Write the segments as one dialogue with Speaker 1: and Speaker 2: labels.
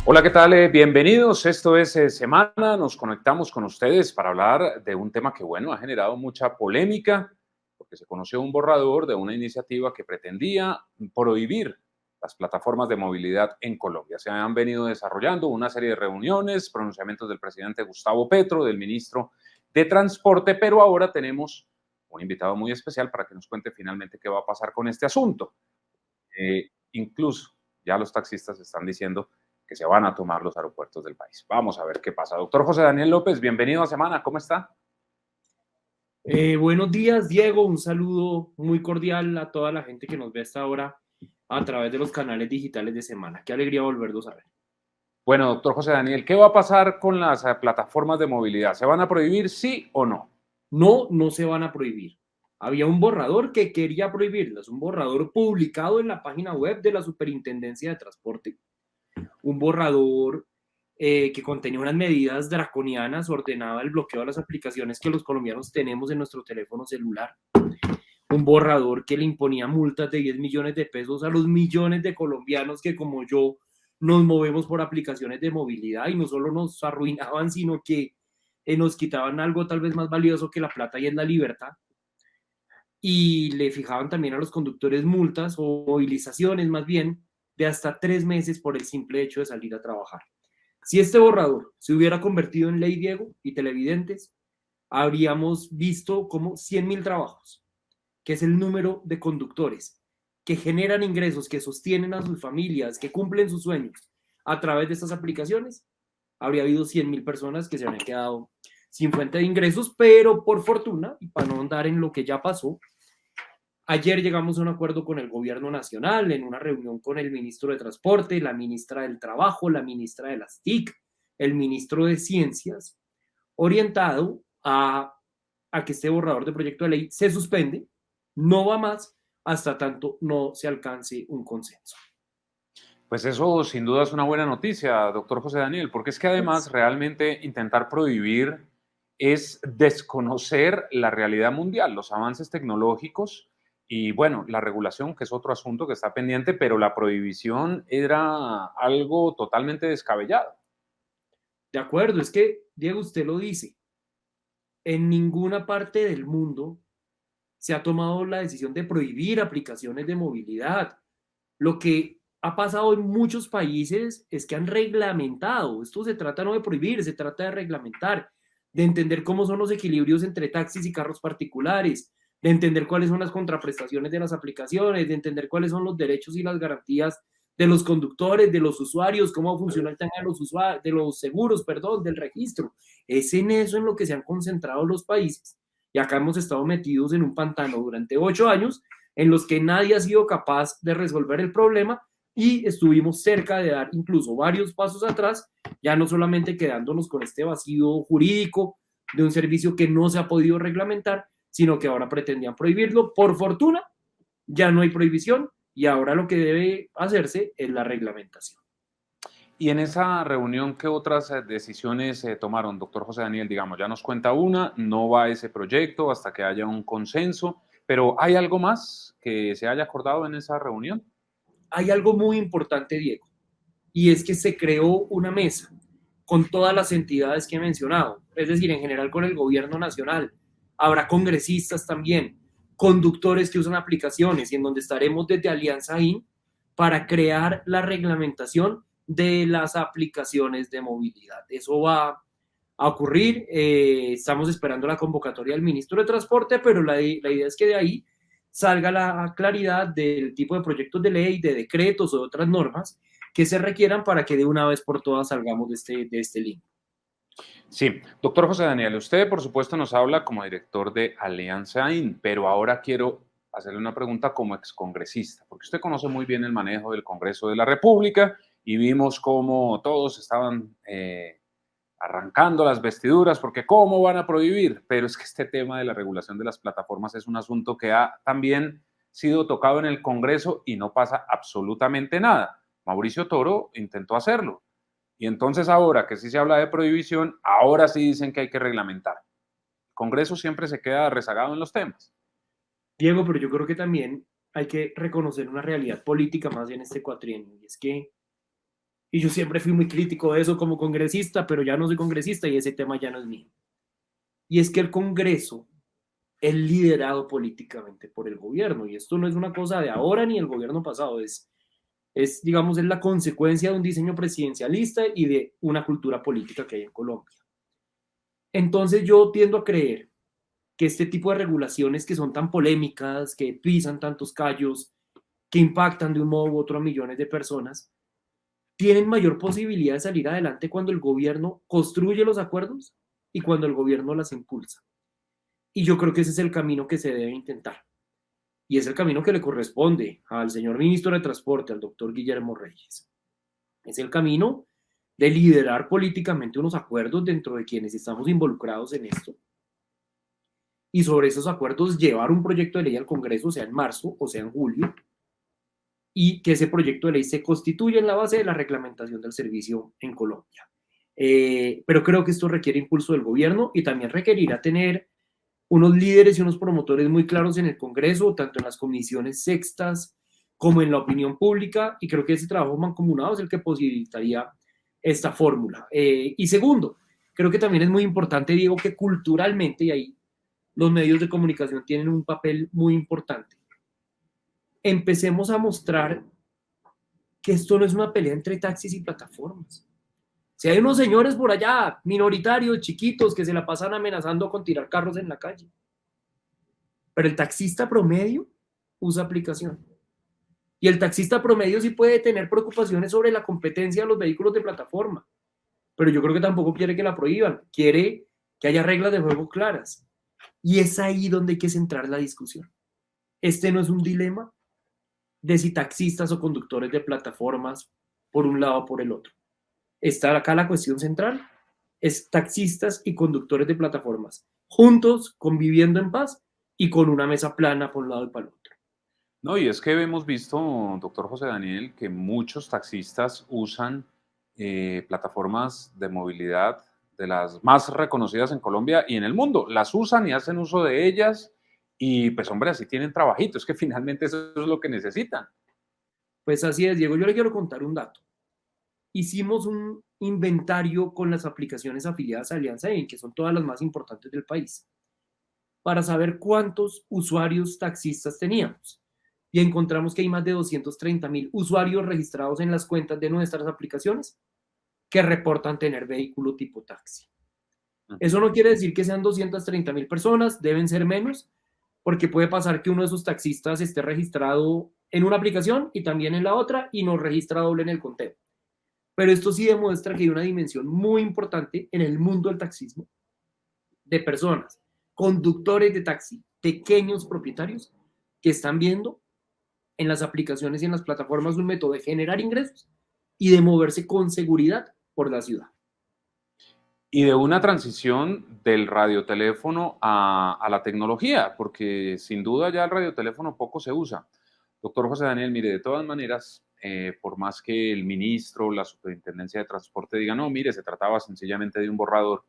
Speaker 1: Hola, ¿qué tal? Bienvenidos. Esto es Semana. Nos conectamos con ustedes para hablar de un tema que, bueno, ha generado mucha polémica porque se conoció un borrador de una iniciativa que pretendía prohibir las plataformas de movilidad en Colombia. Se han venido desarrollando una serie de reuniones, pronunciamientos del presidente Gustavo Petro, del ministro de Transporte, pero ahora tenemos un invitado muy especial para que nos cuente finalmente qué va a pasar con este asunto. Incluso ya los taxistas están diciendo que se van a tomar los aeropuertos del país. Vamos a ver qué pasa. Doctor José Daniel López, bienvenido a Semana, ¿cómo está?
Speaker 2: Buenos días, Diego. Un saludo muy cordial a toda la gente que nos ve hasta ahora a través de los canales digitales de Semana. Qué alegría volverlos a ver.
Speaker 1: Bueno, doctor José Daniel, ¿qué va a pasar con las plataformas de movilidad? ¿Se van a prohibir, sí o no?
Speaker 2: No, no se van a prohibir. Había un borrador que quería prohibirlas, un borrador publicado en la página web de la Superintendencia de Transporte, un borrador que contenía unas medidas draconianas, ordenaba el bloqueo de las aplicaciones que los colombianos tenemos en nuestro teléfono celular, un borrador que le imponía multas de 10 millones de pesos a los millones de colombianos que como yo nos movemos por aplicaciones de movilidad y no solo nos arruinaban, sino que nos quitaban algo tal vez más valioso que la plata y es la libertad. Y le fijaban también a los conductores multas o movilizaciones más bien de hasta 3 meses por el simple hecho de salir a trabajar. Si este borrador se hubiera convertido en ley, Diego, y televidentes, habríamos visto como 100.000 trabajos, que es el número de conductores que generan ingresos, que sostienen a sus familias, que cumplen sus sueños a través de estas aplicaciones, habría habido 100.000 personas que se habrían quedado sin fuente de ingresos, pero por fortuna, y para no andar en lo que ya pasó, ayer llegamos a un acuerdo con el gobierno nacional en una reunión con el ministro de Transporte, la ministra del Trabajo, la ministra de las TIC, el ministro de Ciencias, orientado a que este borrador de proyecto de ley se suspende, no va más hasta tanto no se alcance un consenso.
Speaker 1: Pues eso sin duda es una buena noticia, doctor José Daniel, porque es que además realmente intentar prohibir es desconocer la realidad mundial, los avances tecnológicos y bueno, la regulación, que es otro asunto que está pendiente, pero la prohibición era algo totalmente descabellado.
Speaker 2: De acuerdo, es que, Diego, usted lo dice, en ninguna parte del mundo se ha tomado la decisión de prohibir aplicaciones de movilidad. Lo que ha pasado en muchos países es que han reglamentado. Esto se trata no de prohibir, se trata de reglamentar, de entender cómo son los equilibrios entre taxis y carros particulares, de entender cuáles son las contraprestaciones de las aplicaciones, de entender cuáles son los derechos y las garantías de los conductores, de los usuarios, cómo funciona el tema de los, de los seguros, perdón, del registro. Es en eso en lo que se han concentrado los países. Y acá hemos estado metidos en un pantano durante 8 años en los que nadie ha sido capaz de resolver el problema y estuvimos cerca de dar incluso varios pasos atrás, ya no solamente quedándonos con este vacío jurídico de un servicio que no se ha podido reglamentar, sino que ahora pretendían prohibirlo. Por fortuna, ya no hay prohibición y ahora lo que debe hacerse es la reglamentación.
Speaker 1: Y en esa reunión, ¿qué otras decisiones se tomaron, doctor José Daniel? Digamos, ya nos cuenta una, no va ese proyecto hasta que haya un consenso, pero ¿hay algo más que se haya acordado en esa reunión?
Speaker 2: Hay algo muy importante, Diego, y es que se creó una mesa con todas las entidades que he mencionado, es decir, en general con el gobierno nacional. Habrá congresistas también, conductores que usan aplicaciones y en donde estaremos desde Alianza IN para crear la reglamentación de las aplicaciones de movilidad. Eso va a ocurrir. Estamos esperando la convocatoria del ministro de Transporte, pero la idea es que de ahí salga la claridad del tipo de proyectos de ley, de decretos o de otras normas que se requieran para que de una vez por todas salgamos de este limbo.
Speaker 1: Sí, doctor José Daniel, usted por supuesto nos habla como director de Alianza IN, pero ahora quiero hacerle una pregunta como excongresista, porque usted conoce muy bien el manejo del Congreso de la República y vimos cómo todos estaban arrancando las vestiduras, porque ¿cómo van a prohibir? Pero es que este tema de la regulación de las plataformas es un asunto que ha también sido tocado en el Congreso y no pasa absolutamente nada. Mauricio Toro intentó hacerlo. Y entonces ahora que sí se habla de prohibición, ahora sí dicen que hay que reglamentar. El Congreso siempre se queda rezagado en los temas.
Speaker 2: Diego, pero yo creo que también hay que reconocer una realidad política más en este cuatrienio, y es que y yo siempre fui muy crítico de eso como congresista, pero ya no soy congresista y ese tema ya no es mío. Y es que el Congreso es liderado políticamente por el gobierno, y esto no es una cosa de ahora ni el gobierno pasado, digamos, es la consecuencia de un diseño presidencialista y de una cultura política que hay en Colombia. Entonces yo tiendo a creer que este tipo de regulaciones que son tan polémicas, que pisan tantos callos, que impactan de un modo u otro a millones de personas, tienen mayor posibilidad de salir adelante cuando el gobierno construye los acuerdos y cuando el gobierno las impulsa. Y yo creo que ese es el camino que se debe intentar. Y es el camino que le corresponde al señor ministro de Transporte, al doctor Guillermo Reyes. Es el camino de liderar políticamente unos acuerdos dentro de quienes estamos involucrados en esto. Y sobre esos acuerdos llevar un proyecto de ley al Congreso, sea en marzo o sea en julio, y que ese proyecto de ley se constituya en la base de la reglamentación del servicio en Colombia. Pero creo que esto requiere impulso del gobierno y también requerirá tener unos líderes y unos promotores muy claros en el Congreso, tanto en las comisiones sextas como en la opinión pública, y creo que ese trabajo mancomunado es el que posibilitaría esta fórmula. Y segundo, creo que también es muy importante, Diego, que culturalmente, y ahí los medios de comunicación tienen un papel muy importante, empecemos a mostrar que esto no es una pelea entre taxis y plataformas. Si hay unos señores por allá, minoritarios, chiquitos, que se la pasan amenazando con tirar carros en la calle, pero el taxista promedio usa aplicación. Y el taxista promedio sí puede tener preocupaciones sobre la competencia de los vehículos de plataforma, pero yo creo que tampoco quiere que la prohíban, quiere que haya reglas de juego claras. Y es ahí donde hay que centrar la discusión. Este no es un dilema de si taxistas o conductores de plataformas por un lado o por el otro. Está acá la cuestión central, es taxistas y conductores de plataformas, juntos, conviviendo en paz y con una mesa plana por un lado y para el otro.
Speaker 1: No, y es que hemos visto, doctor José Daniel, que muchos taxistas usan plataformas de movilidad de las más reconocidas en Colombia y en el mundo. Las usan y hacen uso de ellas y pues hombre, así tienen trabajito. Es que finalmente eso es lo que necesitan.
Speaker 2: Pues así es, Diego. Yo le quiero contar un dato. Hicimos un inventario con las aplicaciones afiliadas a Alianza EN, que son todas las más importantes del país, para saber cuántos usuarios taxistas teníamos. Y encontramos que hay más de 230,000 usuarios registrados en las cuentas de nuestras aplicaciones que reportan tener vehículo tipo taxi. Eso no quiere decir que sean 230,000 personas, deben ser menos, porque puede pasar que uno de esos taxistas esté registrado en una aplicación y también en la otra y nos registra doble en el conteo. Pero esto sí demuestra que hay una dimensión muy importante en el mundo del taxismo de personas, conductores de taxi, pequeños propietarios que están viendo en las aplicaciones y en las plataformas un método de generar ingresos y de moverse con seguridad por la ciudad.
Speaker 1: Y de una transición del radioteléfono a la tecnología, porque sin duda ya el radioteléfono poco se usa. Doctor José Daniel, mire, de todas maneras, por más que el ministro, la superintendencia de transporte diga, no, mire, se trataba sencillamente de un borrador,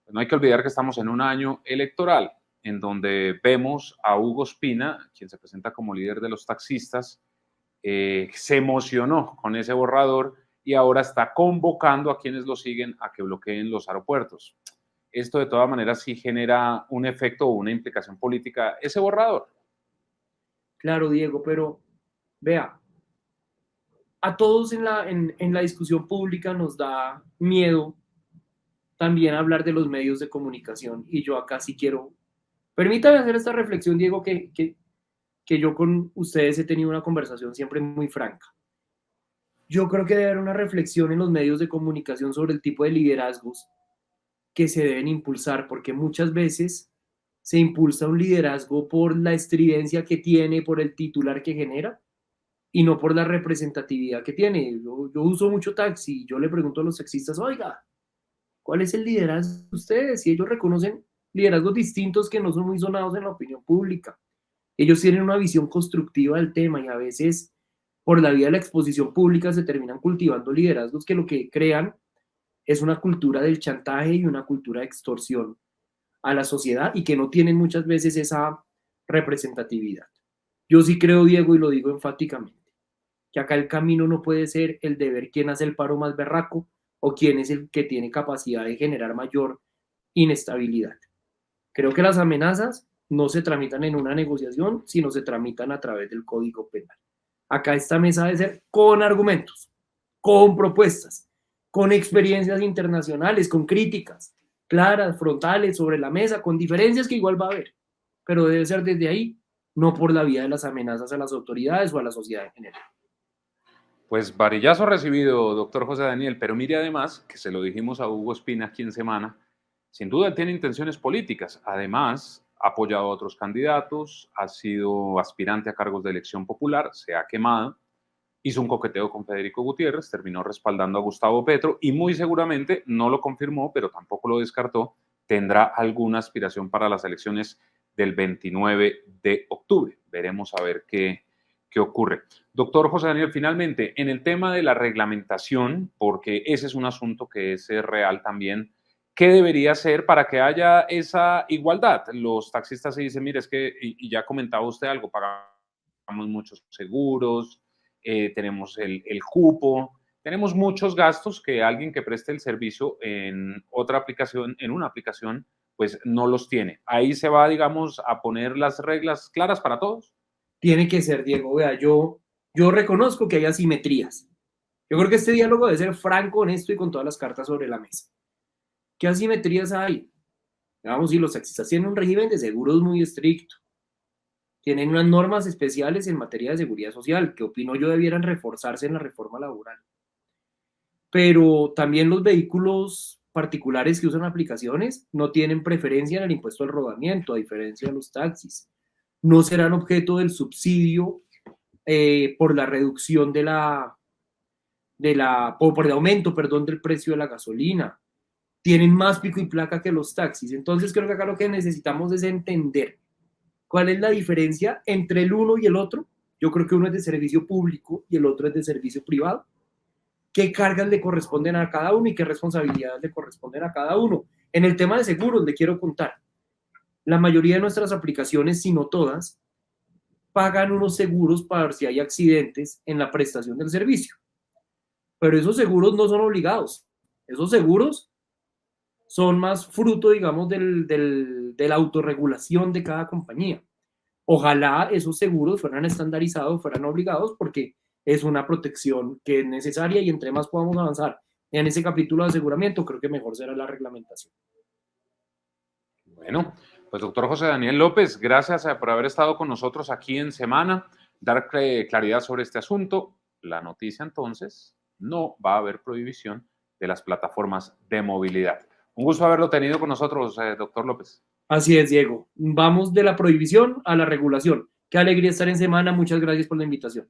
Speaker 1: pues no hay que olvidar que estamos en un año electoral en donde vemos a Hugo Espina, quien se presenta como líder de los taxistas, se emocionó con ese borrador y ahora está convocando a quienes lo siguen a que bloqueen los aeropuertos. Esto de todas maneras sí genera un efecto o una implicación política, ese borrador.
Speaker 2: Claro, Diego, pero vea, a todos en la discusión pública nos da miedo también hablar de los medios de comunicación y yo acá sí quiero, permítame hacer esta reflexión, Diego, que yo con ustedes he tenido una conversación siempre muy franca. Yo creo que debe haber una reflexión en los medios de comunicación sobre el tipo de liderazgos que se deben impulsar, porque muchas veces se impulsa un liderazgo por la estridencia que tiene, por el titular que genera, y no por la representatividad que tiene. Yo uso mucho taxi, yo le pregunto a los taxistas, oiga, ¿cuál es el liderazgo de ustedes? Y ellos reconocen liderazgos distintos que no son muy sonados en la opinión pública. Ellos tienen una visión constructiva del tema y a veces por la vía de la exposición pública se terminan cultivando liderazgos que lo que crean es una cultura del chantaje y una cultura de extorsión a la sociedad y que no tienen muchas veces esa representatividad. Yo sí creo, Diego, y lo digo enfáticamente, que acá el camino no puede ser el de ver quién hace el paro más berraco o quién es el que tiene capacidad de generar mayor inestabilidad. Creo que las amenazas no se tramitan en una negociación, sino se tramitan a través del Código Penal. Acá esta mesa debe ser con argumentos, con propuestas, con experiencias internacionales, con críticas claras, frontales, sobre la mesa, con diferencias que igual va a haber, pero debe ser desde ahí, no por la vía de las amenazas a las autoridades o a la sociedad en general.
Speaker 1: Pues varillazo recibido, doctor José Daniel, pero mire además, que se lo dijimos a Hugo Espina aquí en Semana, sin duda tiene intenciones políticas. Además, ha apoyado a otros candidatos, ha sido aspirante a cargos de elección popular, se ha quemado, hizo un coqueteo con Federico Gutiérrez, terminó respaldando a Gustavo Petro y muy seguramente, no lo confirmó, pero tampoco lo descartó, tendrá alguna aspiración para las elecciones del 29 de octubre. Veremos a ver qué ocurre. Doctor José Daniel, finalmente, en el tema de la reglamentación, porque ese es un asunto que es real también, ¿qué debería ser para que haya esa igualdad? Los taxistas se dicen, mire, es que, y ya comentaba usted algo, pagamos muchos seguros, tenemos el cupo, tenemos muchos gastos que alguien que preste el servicio en otra aplicación, en una aplicación, pues no los tiene. Ahí se va, digamos, a poner las reglas claras para todos.
Speaker 2: Tiene que ser, Diego, vea, yo reconozco que hay asimetrías. Yo creo que este diálogo debe ser franco, honesto y con todas las cartas sobre la mesa. ¿Qué asimetrías hay? Digamos, si los taxistas tienen un régimen de seguros muy estricto, tienen unas normas especiales en materia de seguridad social, que opino yo debieran reforzarse en la reforma laboral. Pero también los vehículos particulares que usan aplicaciones no tienen preferencia en el impuesto al rodamiento, a diferencia de los taxis. No serán objeto del subsidio por la reducción por el aumento, perdón, del precio de la gasolina. Tienen más pico y placa que los taxis. Entonces creo que acá lo que necesitamos es entender cuál es la diferencia entre el uno y el otro. Yo creo que uno es de servicio público y el otro es de servicio privado. ¿Qué cargas le corresponden a cada uno y qué responsabilidades le corresponden a cada uno? En el tema de seguros, le quiero contar. La mayoría de nuestras aplicaciones, si no todas, pagan unos seguros para si hay accidentes en la prestación del servicio. Pero esos seguros no son obligados. Esos seguros son más fruto, digamos, de la autorregulación de cada compañía. Ojalá esos seguros fueran estandarizados, fueran obligados, porque es una protección que es necesaria y entre más podamos avanzar en ese capítulo de aseguramiento, creo que mejor será la reglamentación.
Speaker 1: Bueno, pues doctor José Daniel López, gracias por haber estado con nosotros aquí en Semana, dar claridad sobre este asunto. La noticia entonces, no va a haber prohibición de las plataformas de movilidad. Un gusto haberlo tenido con nosotros, doctor López.
Speaker 2: Así es, Diego. Vamos de la prohibición a la regulación. Qué alegría estar en Semana. Muchas gracias por la invitación.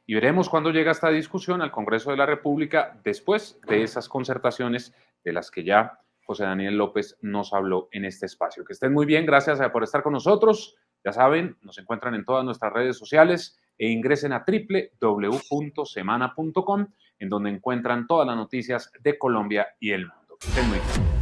Speaker 1: Y veremos cuándo llega esta discusión al Congreso de la República después de esas concertaciones de las que ya José Daniel López nos habló en este espacio. Que estén muy bien, gracias por estar con nosotros. Ya saben, nos encuentran en todas nuestras redes sociales e ingresen a www.semana.com, en donde encuentran todas las noticias de Colombia y el mundo. Que estén muy bien.